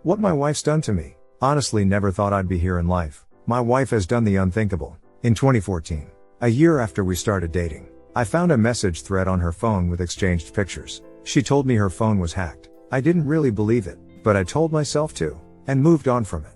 What my wife's done to me. Honestly, never thought I'd be here in life. My wife has done the unthinkable. In 2014, a year after we started dating, I found a message thread on her phone with exchanged pictures. She told me her phone was hacked. I didn't really believe it, but I told myself to, and moved on from it.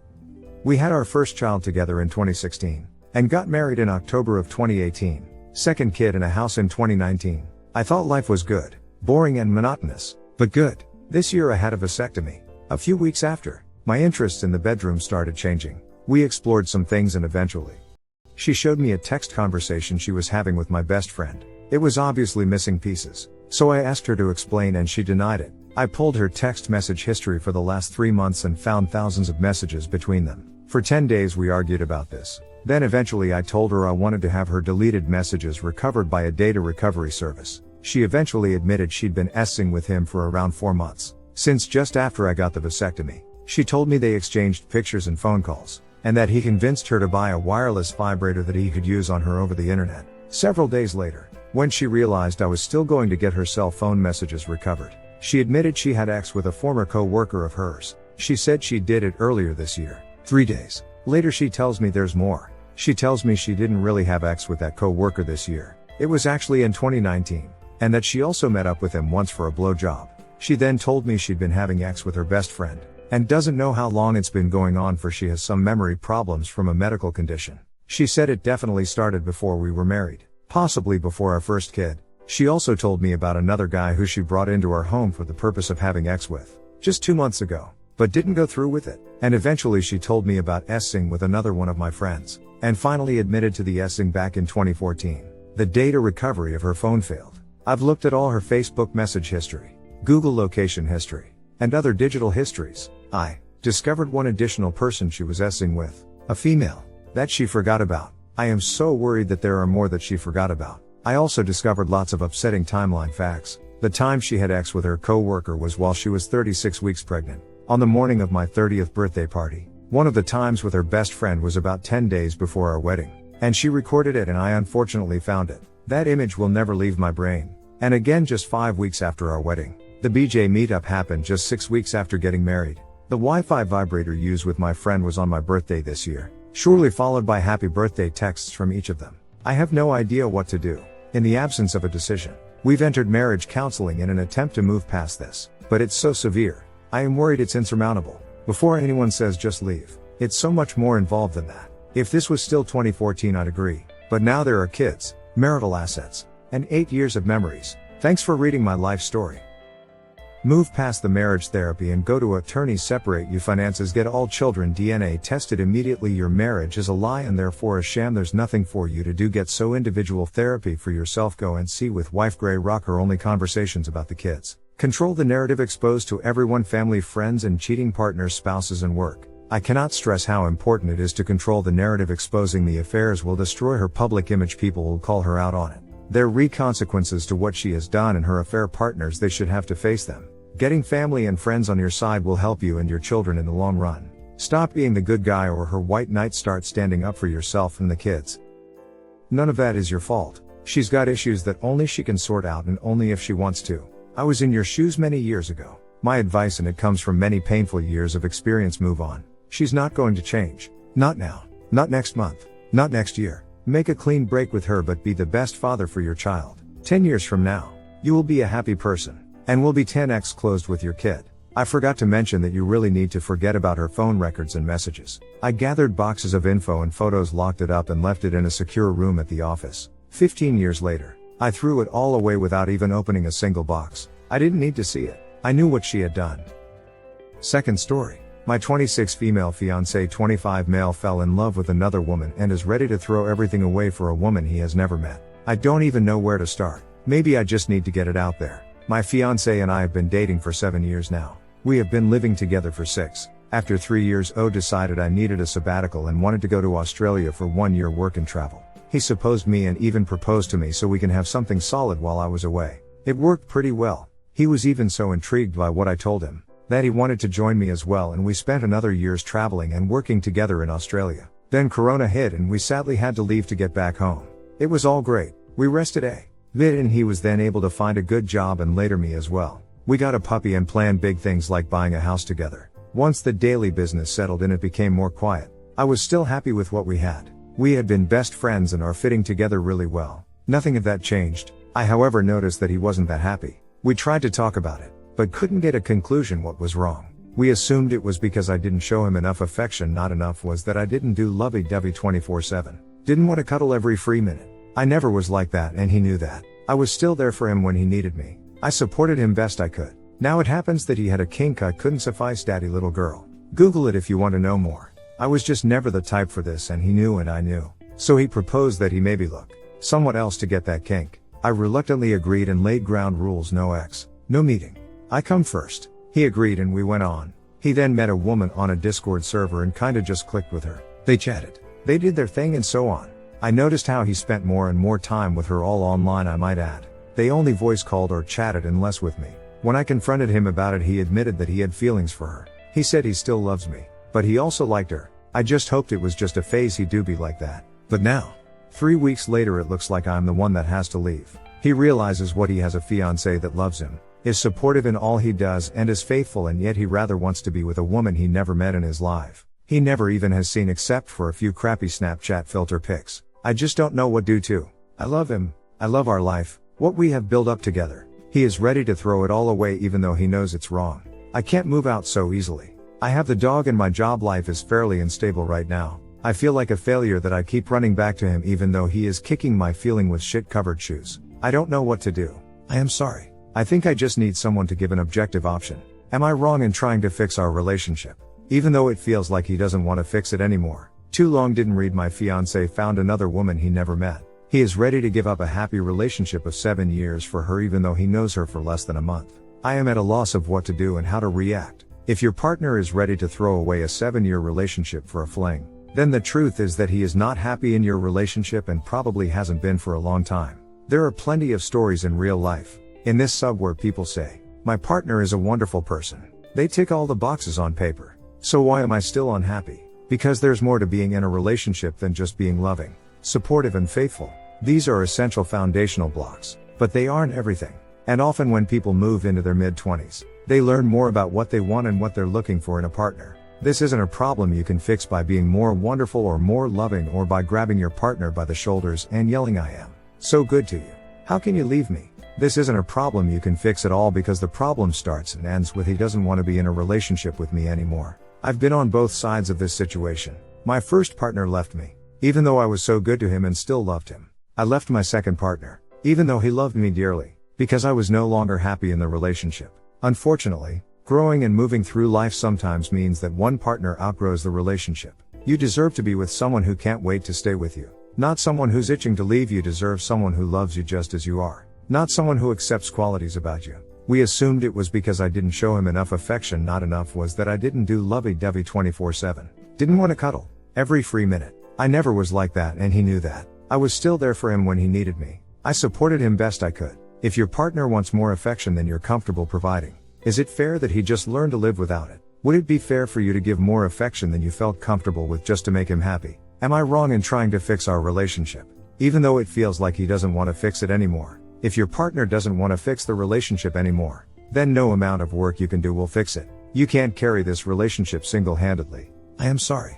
We had our first child together in 2016, and got married in October of 2018. Second kid in a house in 2019. I thought life was good, boring and monotonous, but good. This year I had a vasectomy. A few weeks after, my interests in the bedroom started changing. We explored some things and eventually, she showed me a text conversation she was having with my best friend. It was obviously missing pieces, so I asked her to explain and she denied it. I pulled her text message history for the last 3 months and found thousands of messages between them. For 10 days we argued about this. Then eventually I told her I wanted to have her deleted messages recovered by a data recovery service. She eventually admitted she'd been essing with him for around 4 months. Since just after I got the vasectomy, she told me they exchanged pictures and phone calls, and that he convinced her to buy a wireless vibrator that he could use on her over the internet. Several days later, when she realized I was still going to get her cell phone messages recovered, she admitted she had sex with a former co-worker of hers. She said she did it earlier this year. 3 days later she tells me there's more. She tells me she didn't really have sex with that co-worker this year. It was actually in 2019, and that she also met up with him once for a blowjob. She then told me she'd been having sex with her best friend, and doesn't know how long it's been going on for she has some memory problems from a medical condition. She said it definitely started before we were married, possibly before our first kid. She also told me about another guy who she brought into our home for the purpose of having sex with, just 2 months ago, but didn't go through with it. And eventually she told me about essing with another one of my friends, and finally admitted to the essing back in 2014. The data recovery of her phone failed. I've looked at all her Facebook message history, Google location history, and other digital histories. I discovered one additional person she was essing with, a female, that she forgot about. I am so worried that there are more that she forgot about. I also discovered lots of upsetting timeline facts. The time she had sex with her co-worker was while she was 36 weeks pregnant, on the morning of my 30th birthday party. One of the times with her best friend was about 10 days before our wedding, and she recorded it and I unfortunately found it. That image will never leave my brain. And again just 5 weeks after our wedding. The BJ meetup happened just 6 weeks after getting married. The Wi-Fi vibrator used with my friend was on my birthday this year, surely followed by happy birthday texts from each of them. I have no idea what to do. In the absence of a decision, we've entered marriage counseling in an attempt to move past this, but it's so severe. I am worried it's insurmountable. Before anyone says just leave, it's so much more involved than that. If this was still 2014 I'd agree, but now there are kids, marital assets, and 8 years of memories. Thanks for reading my life story. Move past the marriage therapy and go to attorney. Separate you finances. Get all children DNA tested immediately. Your marriage is a lie and therefore a sham. There's nothing for you to do. Get so individual therapy for yourself. Go and see with wife. Gray rocker. Only conversations about the kids. Control the narrative exposed to everyone. Family, friends and cheating partners, spouses and work. I cannot stress how important it is to control the narrative. Exposing the affairs will destroy her public image. People will call her out on it. There are consequences to what she has done and her affair partners. They should have to face them. Getting family and friends on your side will help you and your children in the long run. Stop being the good guy or her white knight. Start standing up for yourself and the kids. None of that is your fault. She's got issues that only she can sort out and only if she wants to. I was in your shoes many years ago. My advice, and it comes from many painful years of experience: move on. She's not going to change. Not now. Not next month. Not next year. Make a clean break with her, but be the best father for your child. 10 years from now, you will be a happy person. And will be 10x closed with your kid. I forgot to mention that you really need to forget about her phone records and messages. I gathered boxes of info and photos, locked it up and left it in a secure room at the office. 15 years later, I threw it all away without even opening a single box. I didn't need to see it. I knew what she had done. Second story. My 26 female fiancé, 25 male, fell in love with another woman and is ready to throw everything away for a woman he has never met. I don't even know where to start. Maybe I just need to get it out there. My fiancé and I have been dating for 7 years now. We have been living together for 6. After 3 years, decided I needed a sabbatical and wanted to go to Australia for 1 year work and travel. He supposed me and even proposed to me so we can have something solid while I was away. It worked pretty well. He was even so intrigued by what I told him that he wanted to join me as well, and we spent another years traveling and working together in Australia. Then Corona hit and we sadly had to leave to get back home. It was all great. We rested a bit and he was then able to find a good job and later me as well. We got a puppy and planned big things like buying a house together. Once the daily business settled in, it became more quiet. I was still happy with what we had. We had been best friends and are fitting together really well. Nothing of that changed. I however noticed that he wasn't that happy. We tried to talk about it, but couldn't get a conclusion what was wrong. We assumed it was because I didn't show him enough affection. Not enough was that I didn't do lovey-dovey 24/7. Didn't want to cuddle every free minute. I never was like that and he knew that. I was still there for him when he needed me. I supported him best I could. Now it happens that he had a kink I couldn't suffice. Daddy little girl. Google it if you want to know more. I was just never the type for this and he knew and I knew. So he proposed that he maybe look someone else to get that kink. I reluctantly agreed and laid ground rules: no ex, no meeting. I come first. He agreed and we went on. He then met a woman on a Discord server and kinda just clicked with her. They chatted. They did their thing and so on. I noticed how he spent more and more time with her, all online I might add. They only voice called or chatted and less with me. When I confronted him about it, he admitted that he had feelings for her. He said he still loves me, but he also liked her. I just hoped it was just a phase. He do be like that. But now, 3 weeks later, it looks like I'm the one that has to leave. He realizes what he has: a fiancé that loves him, is supportive in all he does and is faithful, and yet he rather wants to be with a woman he never met in his life. He never even has seen except for a few crappy Snapchat filter pics. I just don't know what to do. I love him. I love our life, what we have built up together. He is ready to throw it all away even though he knows it's wrong. I can't move out so easily. I have the dog and my job. Life is fairly unstable right now. I feel like a failure that I keep running back to him even though he is kicking my feeling with shit covered shoes. I don't know what to do. I am sorry. I think I just need someone to give an objective option. Am I wrong in trying to fix our relationship? Even though it feels like he doesn't want to fix it anymore. Too long didn't read. My fiancé found another woman he never met. He is ready to give up a happy relationship of 7 years for her even though he knows her for less than a month. I am at a loss of what to do and how to react. If your partner is ready to throw away a 7-year relationship for a fling, then the truth is that he is not happy in your relationship and probably hasn't been for a long time. There are plenty of stories in real life, in this sub, where people say, my partner is a wonderful person. They tick all the boxes on paper. So why am I still unhappy? Because there's more to being in a relationship than just being loving, supportive and faithful. These are essential foundational blocks, but they aren't everything. And often when people move into their mid-20s, they learn more about what they want and what they're looking for in a partner. This isn't a problem you can fix by being more wonderful or more loving or by grabbing your partner by the shoulders and yelling, I am so good to you. How can you leave me? This isn't a problem you can fix at all, because the problem starts and ends with he doesn't want to be in a relationship with me anymore. I've been on both sides of this situation. My first partner left me, even though I was so good to him and still loved him. I left my second partner, even though he loved me dearly, because I was no longer happy in the relationship. Unfortunately, growing and moving through life sometimes means that one partner outgrows the relationship. You deserve to be with someone who can't wait to stay with you. Not someone who's itching to leave. You deserve someone who loves you just as you are. Not someone who accepts qualities about you. We assumed it was because I didn't show him enough affection. Not enough was that I didn't do lovey-dovey 24/7. Didn't want to cuddle every free minute. I never was like that and he knew that. I was still there for him when he needed me. I supported him best I could. If your partner wants more affection than you're comfortable providing, is it fair that he just learn to live without it? Would it be fair for you to give more affection than you felt comfortable with just to make him happy? Am I wrong in trying to fix our relationship, even though it feels like he doesn't want to fix it anymore? If your partner doesn't want to fix the relationship anymore, then no amount of work you can do will fix it. You can't carry this relationship single-handedly. I am sorry.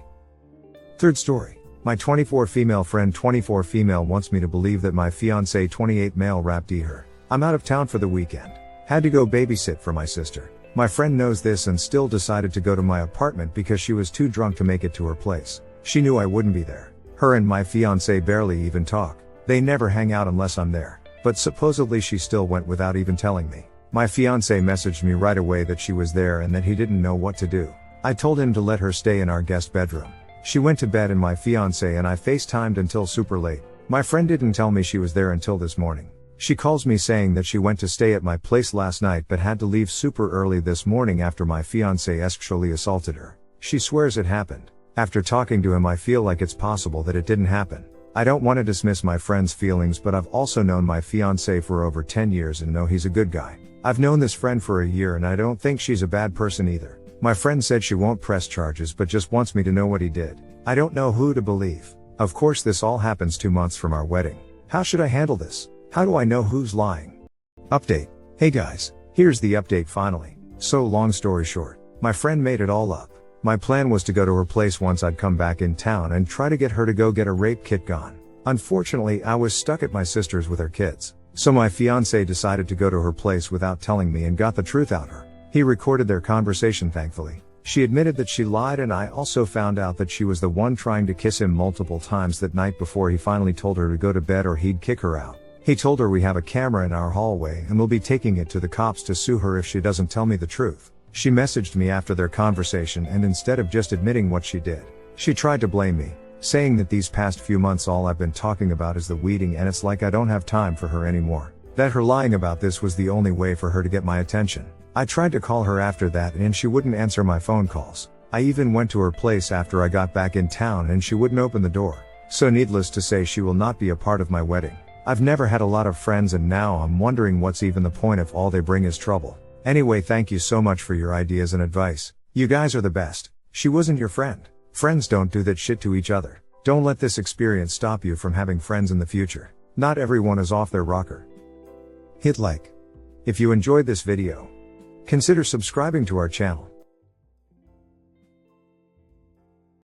Third story. My 24 female friend 24 female wants me to believe that my fiancé 28 male rapped her. I'm out of town for the weekend. Had to go babysit for my sister. My friend knows this and still decided to go to my apartment because she was too drunk to make it to her place. She knew I wouldn't be there. Her and my fiancé barely even talk. They never hang out unless I'm there. But supposedly she still went without even telling me. My fiancé messaged me right away that she was there and that he didn't know what to do. I told him to let her stay in our guest bedroom. She went to bed and my fiancé and I FaceTimed until super late. My friend didn't tell me she was there until this morning. She calls me saying that she went to stay at my place last night but had to leave super early this morning after my fiancé sexually assaulted her. She swears it happened. After talking to him, I feel like it's possible that it didn't happen. I don't want to dismiss my friend's feelings, but I've also known my fiancé for over 10 years and know he's a good guy. I've known this friend for a year and I don't think she's a bad person either. My friend said she won't press charges but just wants me to know what he did. I don't know who to believe. Of course this all happens 2 months from our wedding. How should I handle this? How do I know who's lying? Update. Hey guys, here's the update finally. So long story short, My friend made it all up. My plan was to go to her place once I'd come back in town and try to get her to go get a rape kit gone. Unfortunately, I was stuck at my sister's with her kids. So my fiancé decided to go to her place without telling me and got the truth out of her. He recorded their conversation thankfully. She admitted that she lied, and I also found out that she was the one trying to kiss him multiple times that night before he finally told her to go to bed or he'd kick her out. He told her we have a camera in our hallway and we'll be taking it to the cops to sue her if she doesn't tell me the truth. She messaged me after their conversation, and instead of just admitting what she did, she tried to blame me, saying that these past few months all I've been talking about is the weeding and it's like I don't have time for her anymore. That her lying about this was the only way for her to get my attention. I tried to call her after that and she wouldn't answer my phone calls. I even went to her place after I got back in town and she wouldn't open the door. So needless to say, she will not be a part of my wedding. I've never had a lot of friends and now I'm wondering what's even the point if all they bring is trouble. Anyway, thank you so much for your ideas and advice. You guys are the best. She wasn't your friend. Friends don't do that shit to each other. Don't let this experience stop you from having friends in the future. Not everyone is off their rocker. Hit like if you enjoyed this video. Consider subscribing to our channel.